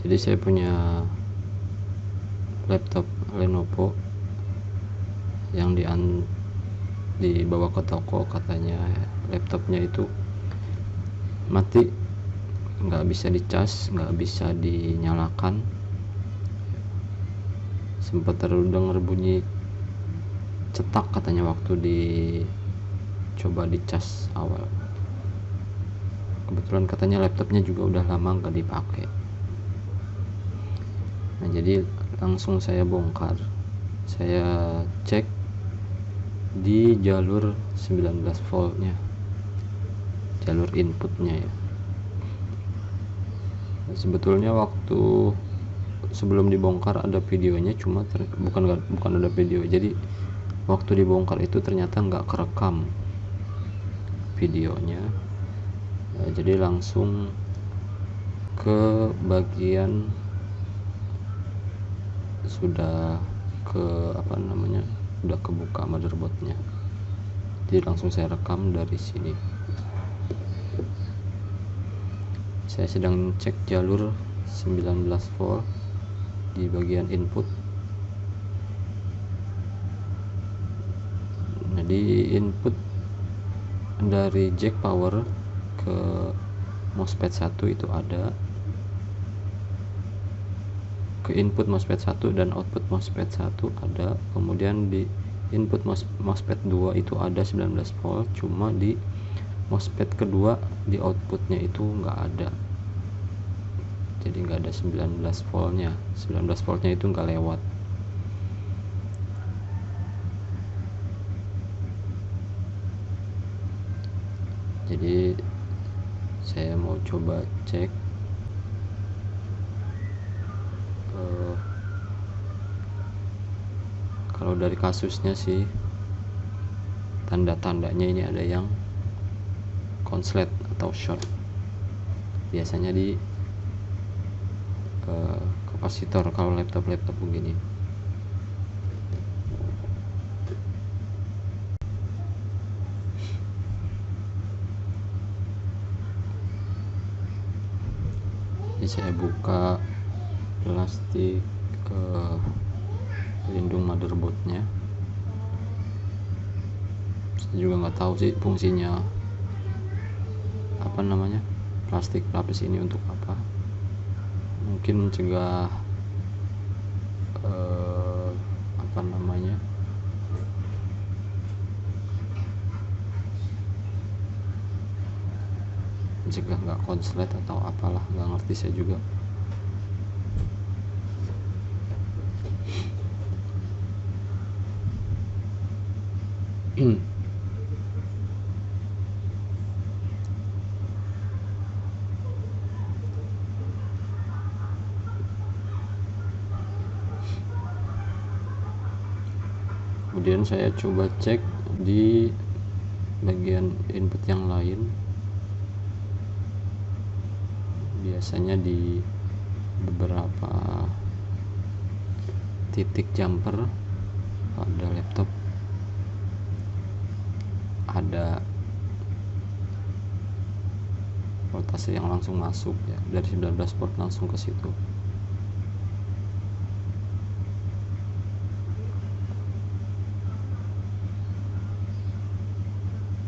Jadi saya punya laptop Lenovo yang dibawa ke toko, katanya laptopnya itu mati, nggak bisa dicas, nggak bisa dinyalakan. Sempat terdengar bunyi cetak katanya waktu dicoba dicas awal. Kebetulan katanya laptopnya juga udah lama nggak dipakai. Nah, jadi langsung saya bongkar, saya cek di jalur 19 voltnya, jalur inputnya ya. Nah, sebetulnya waktu sebelum dibongkar ada videonya, cuma bukan ada video. Jadi waktu dibongkar itu ternyata nggak kerekam videonya. Nah, jadi langsung ke bagian sudah kebuka motherboardnya. Jadi langsung saya rekam dari sini. Saya sedang cek jalur 19 volt di bagian input. Nah, di input dari jack power ke MOSFET 1 itu ada, ke input MOSFET 1 dan output MOSFET 1 ada. Kemudian di input MOSFET 2 itu ada 19 volt, cuma di MOSFET kedua di outputnya itu nggak ada. Jadi nggak ada 19 voltnya. 19 voltnya itu nggak lewat. Jadi saya mau coba cek kalau dari kasusnya sih tanda-tandanya ini ada yang konslet atau short, biasanya di kapasitor kalau laptop begini. Jadi saya buka plastik pelindung motherboardnya. Saya juga nggak tahu sih fungsinya plastik pelapis ini untuk apa. Mungkin mencegah mencegah nggak konslet atau apalah, nggak ngerti saya juga. Kemudian saya coba cek di bagian input yang lain. Biasanya di beberapa titik jumper pada laptop ada voltase yang langsung masuk ya, dari 19 volt langsung ke situ.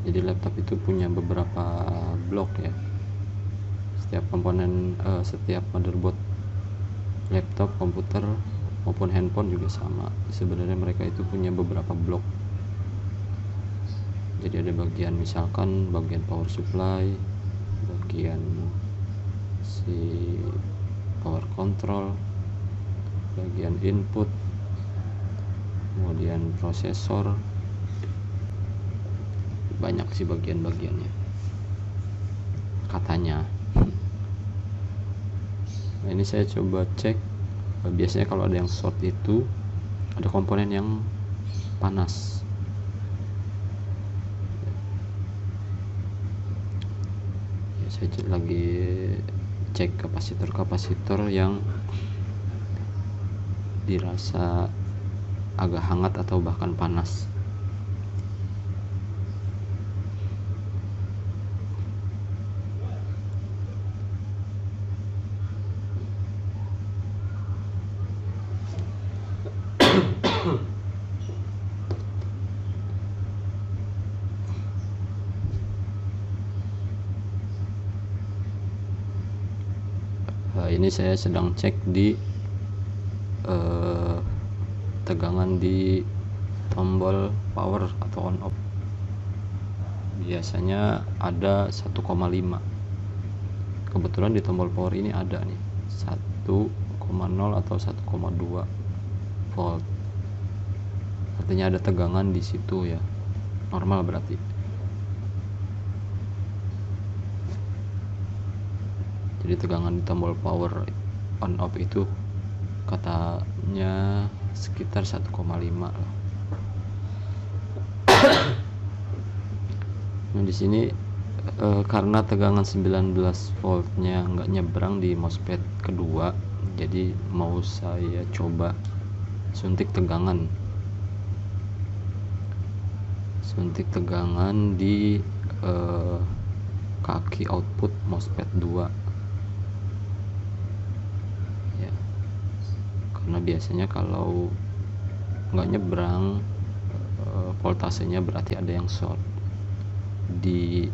Jadi laptop itu punya beberapa blok ya. Setiap komponen, setiap motherboard laptop, komputer maupun handphone juga sama. Sebenarnya mereka itu punya beberapa blok. Jadi ada bagian, misalkan bagian power supply, bagian si power control, bagian input, kemudian prosesor. Banyak sih bagian-bagiannya katanya. Nah, ini saya coba cek. Biasanya kalau ada yang short itu ada komponen yang panas. Ya, saya lagi cek kapasitor yang dirasa agak hangat atau bahkan panas. Ini saya sedang cek di tegangan di tombol power atau on off. Biasanya ada 1,5. Kebetulan di tombol power ini ada nih 1,0 atau 1,2 volt. Artinya ada tegangan di situ ya. Normal berarti. Jadi tegangan di tombol power on off itu katanya sekitar 1,5 lah. Nah, di sini karena tegangan 19 voltnya nggak nyebrang di MOSFET kedua, jadi mau saya coba suntik tegangan di kaki output MOSFET 2 ya, karena biasanya kalau nggak nyebrang voltasenya berarti ada yang short di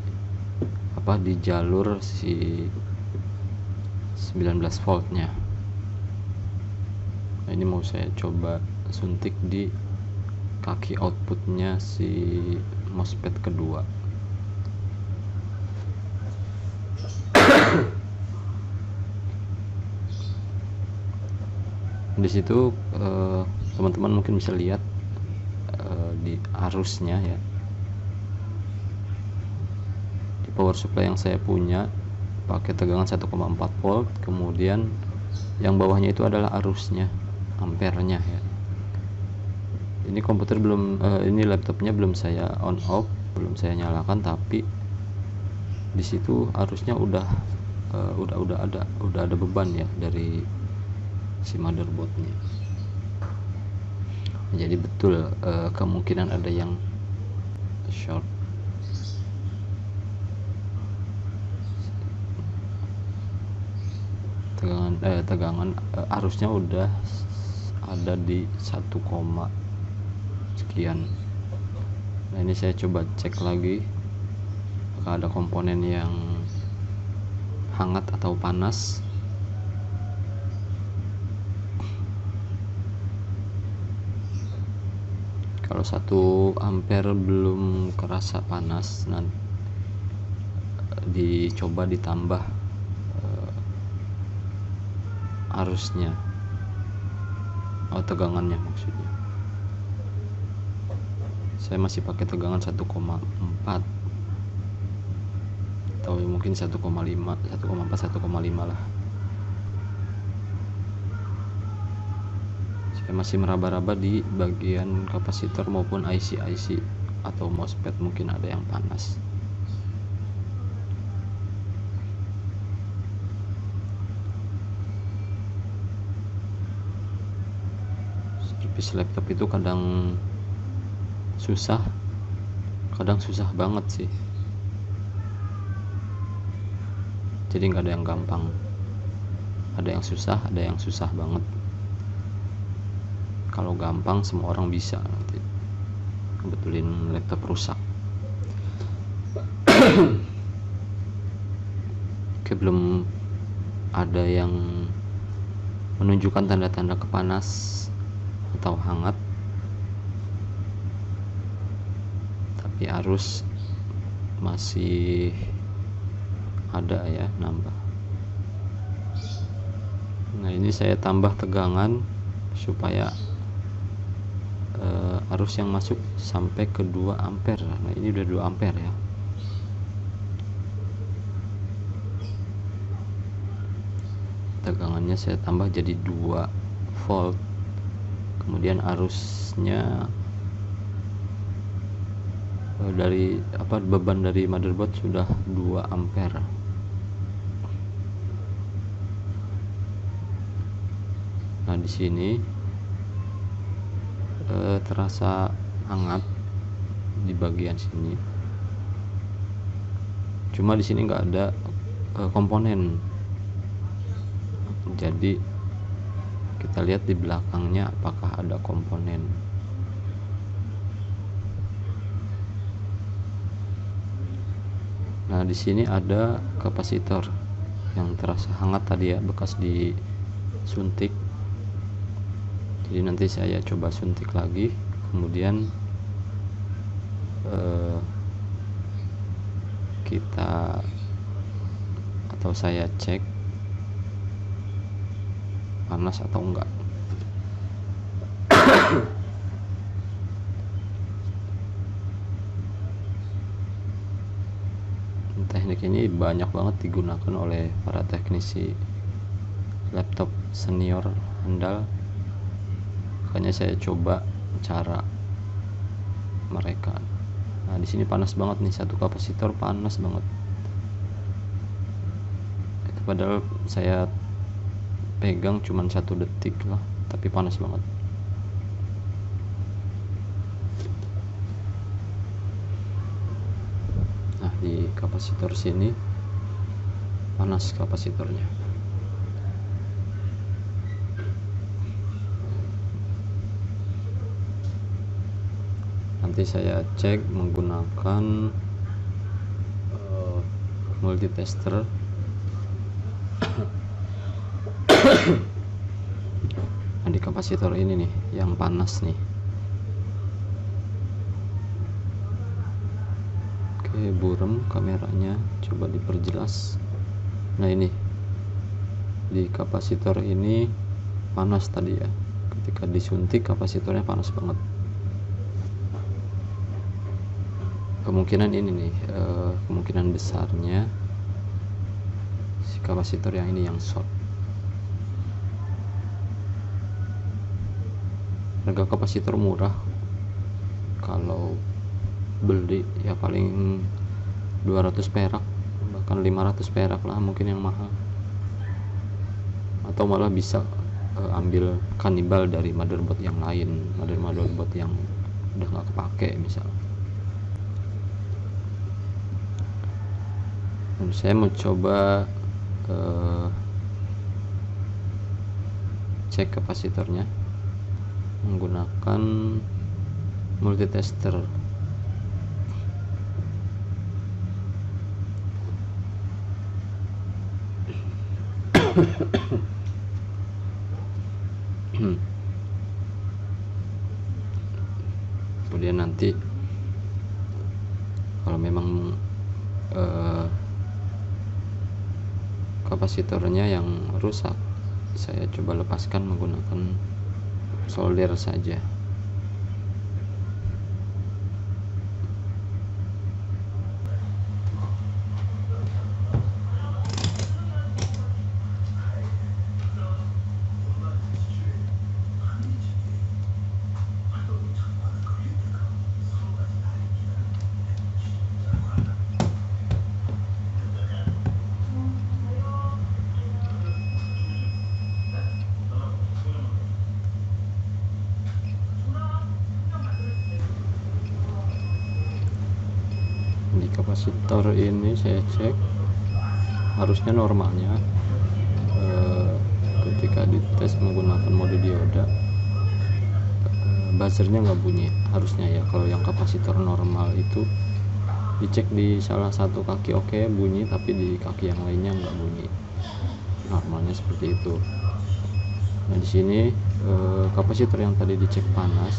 jalur si 19 voltnya. Nah, ini mau saya coba suntik di kaki outputnya si MOSFET kedua. Di situ teman-teman mungkin bisa lihat di arusnya ya, di power supply yang saya punya pakai tegangan 1,4 volt, kemudian yang bawahnya itu adalah arusnya, ampernya ya. Ini komputer ini laptopnya belum saya on off, belum saya nyalakan, tapi di situ arusnya udah ada beban ya dari si motherboardnya. Jadi betul kemungkinan ada yang short. Tegangan arusnya udah ada di 1, sekian. Nah, ini saya coba cek lagi apakah ada komponen yang hangat atau panas. Kalau 1 ampere belum kerasa panas, nanti dicoba ditambah arusnya, tegangannya maksudnya. Saya masih pakai tegangan 1,4 atau mungkin 1,5 lah. Saya masih meraba-raba di bagian kapasitor maupun IC atau MOSFET, mungkin ada yang panas. Servis laptop itu kadang susah banget sih. Jadi nggak ada yang gampang, ada yang susah banget. Kalau gampang semua orang bisa nanti betulin laptop rusak. Oke, belum ada yang menunjukkan tanda-tanda kepanas atau hangat, tapi arus masih ada ya, nambah. Nah, ini saya tambah tegangan supaya arus yang masuk sampai ke 2 ampere. Nah, ini udah 2 ampere ya. Tegangannya saya tambah jadi 2 volt. Kemudian arusnya dari beban dari motherboard sudah 2 ampere. Nah, di sini terasa hangat di bagian sini. Cuma di sini nggak ada komponen. Jadi kita lihat di belakangnya apakah ada komponen. Nah, di sini ada kapasitor yang terasa hangat tadi ya, bekas disuntik. Jadi nanti saya coba suntik lagi, kemudian saya cek panas atau enggak. Teknik ini banyak banget digunakan oleh para teknisi laptop senior handal, makanya saya coba cara mereka. Nah, di sini panas banget nih, satu kapasitor panas banget. Itu padahal saya pegang cuman 1 detik lah, tapi panas banget. Nah, di kapasitor sini panas kapasitornya. Nanti saya cek menggunakan multitester. Nah, di kapasitor ini nih yang panas nih. Oke, buram kameranya, coba diperjelas. Nah, ini di kapasitor ini panas tadi ya, ketika disuntik kapasitornya panas banget. Kemungkinan ini nih, kemungkinan besarnya si kapasitor yang ini yang short. Harga kapasitor murah, kalau beli ya paling 200 perak, bahkan 500 perak lah mungkin yang mahal. Atau malah bisa ambil kanibal dari motherboard yang lain, motherboard yang udah nggak kepake misal. Dan saya mau coba cek kapasitornya menggunakan multitester. Kemudian nanti kalau memang kapasitornya yang rusak, saya coba lepaskan menggunakan solder saja. Di kapasitor ini saya cek harusnya normalnya ketika dites menggunakan mode dioda buzzernya nggak bunyi harusnya ya. Kalau yang kapasitor normal itu dicek di salah satu kaki oke bunyi, tapi di kaki yang lainnya nggak bunyi. Normalnya seperti itu. Nah, di sini kapasitor yang tadi dicek panas,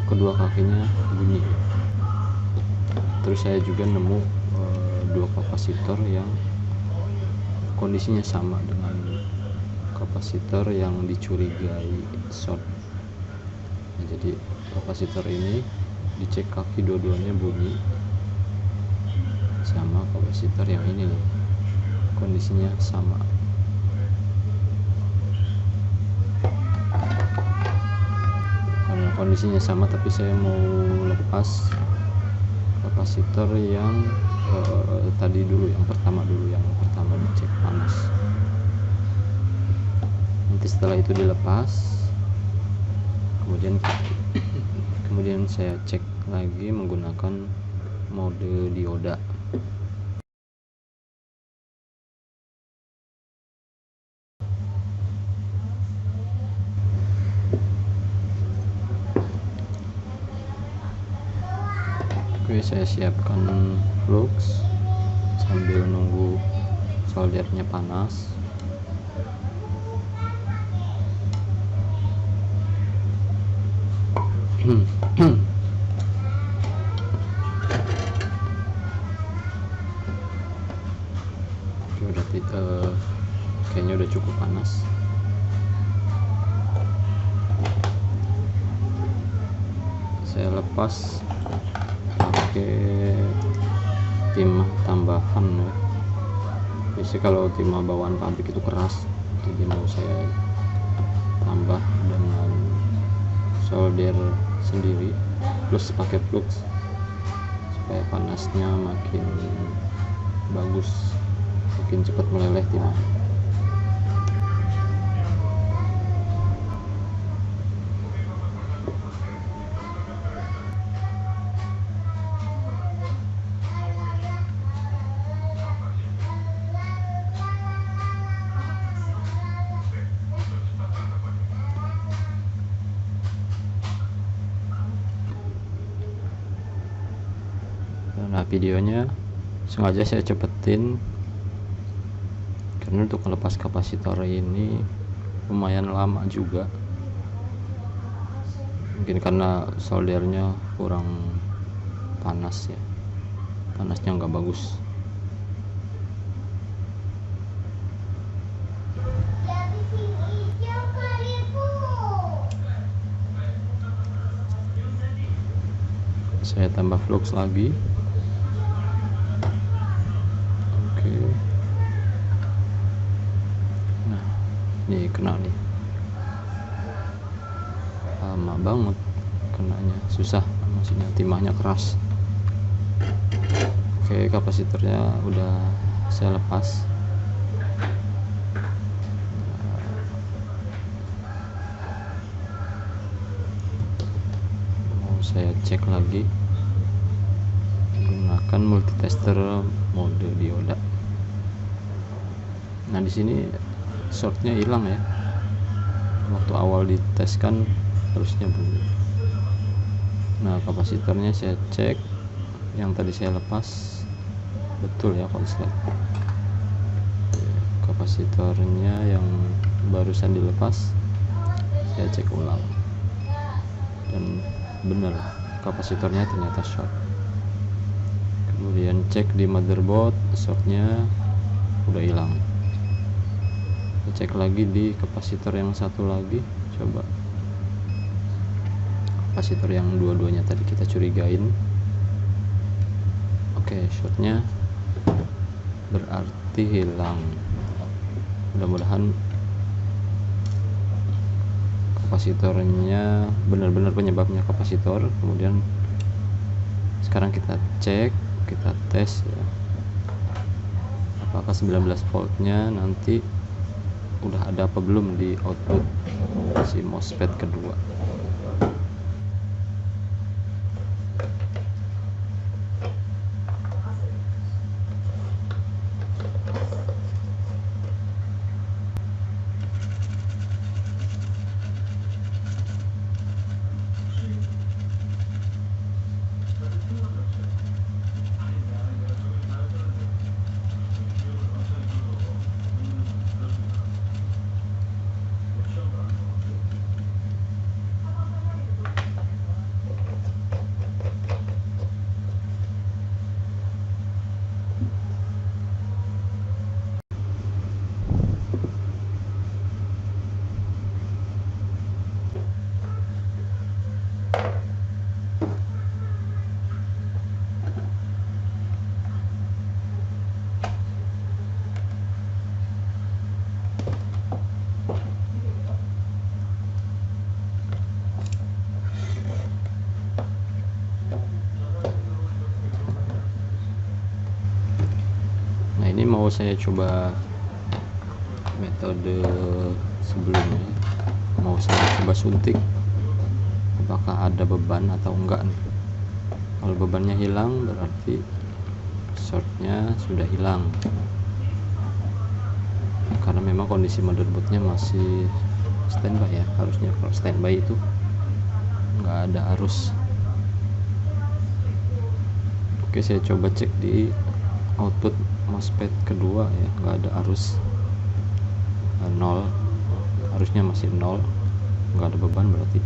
kedua kakinya bunyi. Terus saya juga nemu 2 kapasitor yang kondisinya sama dengan kapasitor yang dicurigai short. Nah, jadi kapasitor ini dicek kaki dua-duanya bunyi, sama kapasitor yang ini nih kondisinya sama. Karena kondisinya sama, tapi saya mau lepas kapasitor yang tadi dulu, yang pertama dicek panas. Nanti setelah itu dilepas, kemudian saya cek lagi menggunakan mode dioda. Oke, saya siapkan flux sambil nunggu soldernya panas. Kayaknya udah cukup panas. Saya lepas pakai timah tambahan ya. Biasanya kalau timah bawaan pabrik itu keras, jadi mau saya tambah dengan solder sendiri plus pakai flux supaya panasnya makin bagus, makin cepat meleleh timah. Nah, videonya sengaja saya cepetin karena untuk melepas kapasitor ini lumayan lama juga, mungkin karena soldernya kurang panas ya, panasnya nggak bagus. Saya tambah flux lagi. Nah, ini kena nih, lama banget kenanya, susah, maksudnya timahnya keras. Oke, kapasitornya udah saya lepas. Mau saya cek lagi menggunakan multitester mode dioda. Nah, di sini shortnya hilang ya, waktu awal dites kan harusnya bunyi. Nah, kapasitornya saya cek, yang tadi saya lepas betul ya konslet. Kapasitornya yang barusan dilepas saya cek ulang dan benar, kapasitornya ternyata short. Kemudian cek di motherboard, shortnya udah hilang. Cek lagi di kapasitor yang satu lagi, coba kapasitor yang dua-duanya tadi kita curigain. Oke, shortnya berarti hilang. Mudah-mudahan kapasitornya benar-benar penyebabnya kapasitor. Kemudian sekarang kita cek, kita tes ya, apakah 19 voltnya nanti udah ada apa belum di output si MOSFET kedua. Ini mau saya coba metode sebelumnya, mau saya coba suntik apakah ada beban atau enggak. Kalau bebannya hilang berarti shortnya sudah hilang, karena memang kondisi motherboardnya masih standby ya. Harusnya kalau standby itu nggak ada arus. Oke, saya coba cek di output MOSFET kedua ya, nggak ada arus 0, arusnya masih 0, nggak ada beban berarti.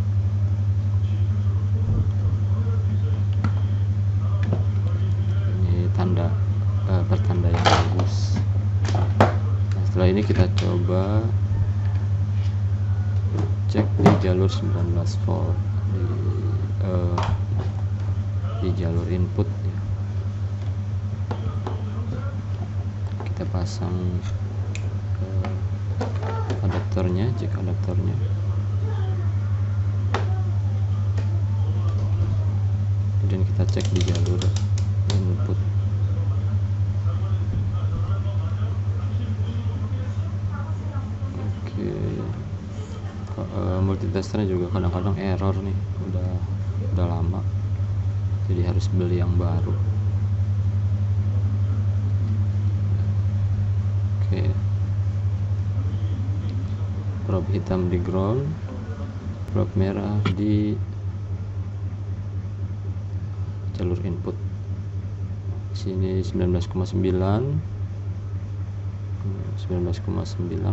Ini tanda pertanda yang bagus. Nah, setelah ini kita coba cek di jalur 19 volt di jalur input ya. Kita pasang adaptornya, cek adaptornya. Kemudian kita cek di jalur input. Oke, multitesternya juga kadang-kadang error nih, udah lama, jadi harus beli yang baru. Oke, probe hitam di ground, probe merah di jalur input. Sini 19,9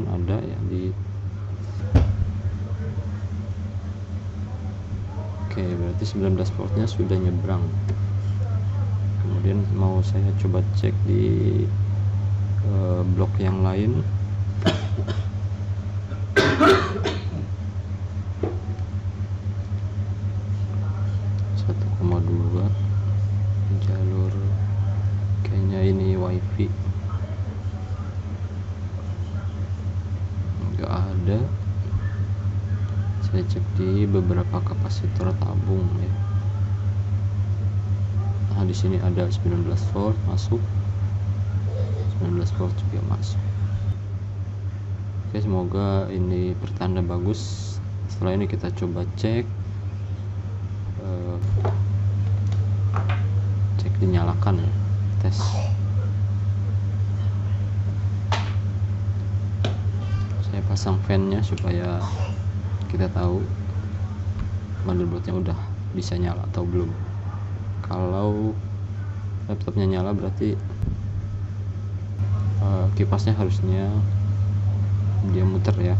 ada ya di. Oke, berarti 19 voltnya sudah nyebrang. Kemudian mau saya coba cek di blok yang lain. 1,2 jalur, kayaknya ini wifi, nggak ada. Saya cek di beberapa kapasitor tabung ya. Nah, di sini ada 19 volt masuk, 19 volt juga masuk. Oke, semoga ini pertanda bagus. Setelah ini kita coba cek dinyalakan ya, tes. Saya pasang fan-nya supaya kita tahu motherboardnya udah bisa nyala atau belum. Kalau laptopnya nyala berarti kipasnya harusnya dia muter ya.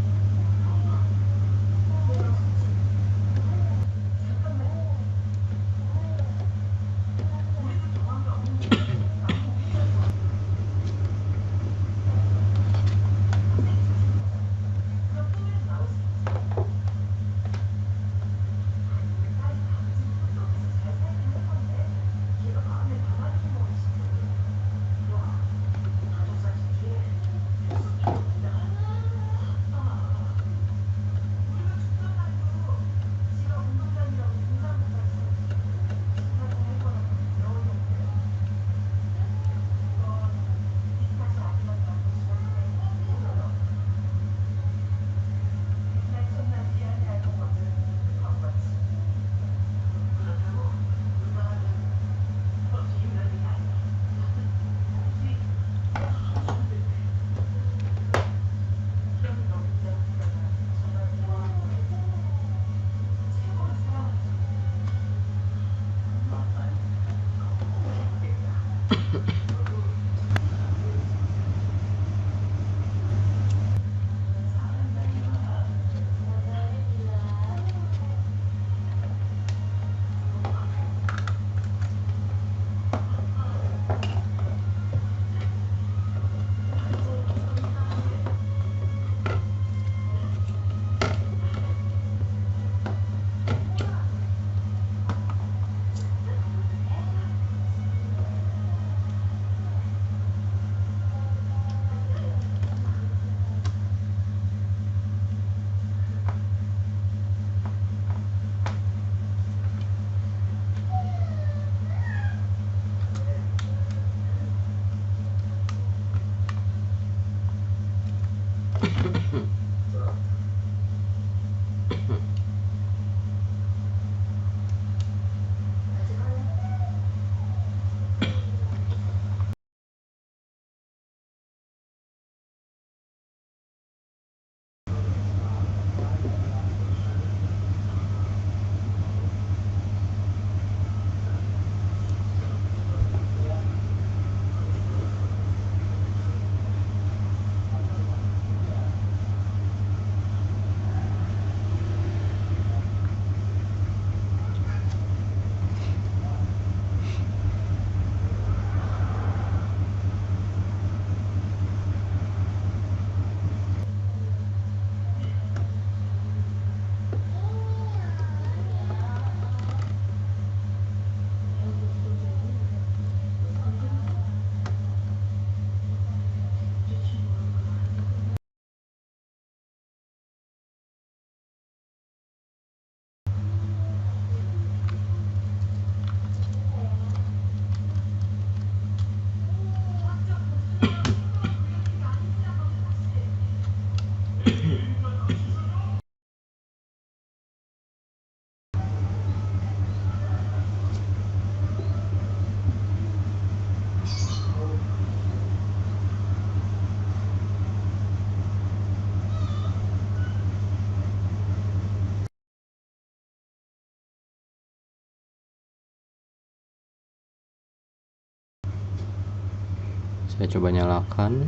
Saya coba nyalakan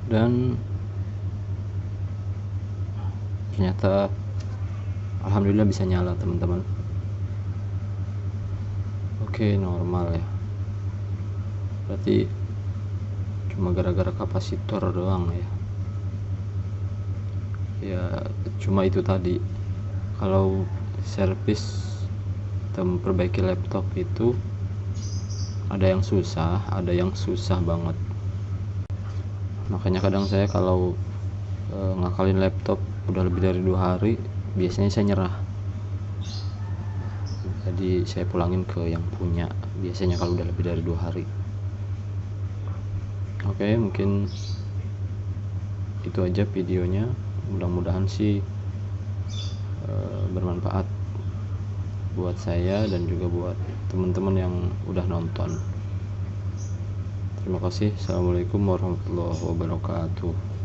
dan ternyata alhamdulillah bisa nyala teman-teman. Oke, normal ya, berarti cuma gara-gara kapasitor doang ya cuma itu tadi. Kalau servis atau memperbaiki laptop itu ada yang susah banget. Makanya kadang saya kalau ngakalin laptop udah lebih dari 2 hari biasanya saya nyerah, jadi saya pulangin ke yang punya biasanya kalau udah lebih dari 2 hari. Oke, mungkin itu aja videonya, mudah-mudahan sih bermanfaat buat saya dan juga buat teman-teman yang udah nonton. Terima kasih. Assalamualaikum warahmatullahi wabarakatuh.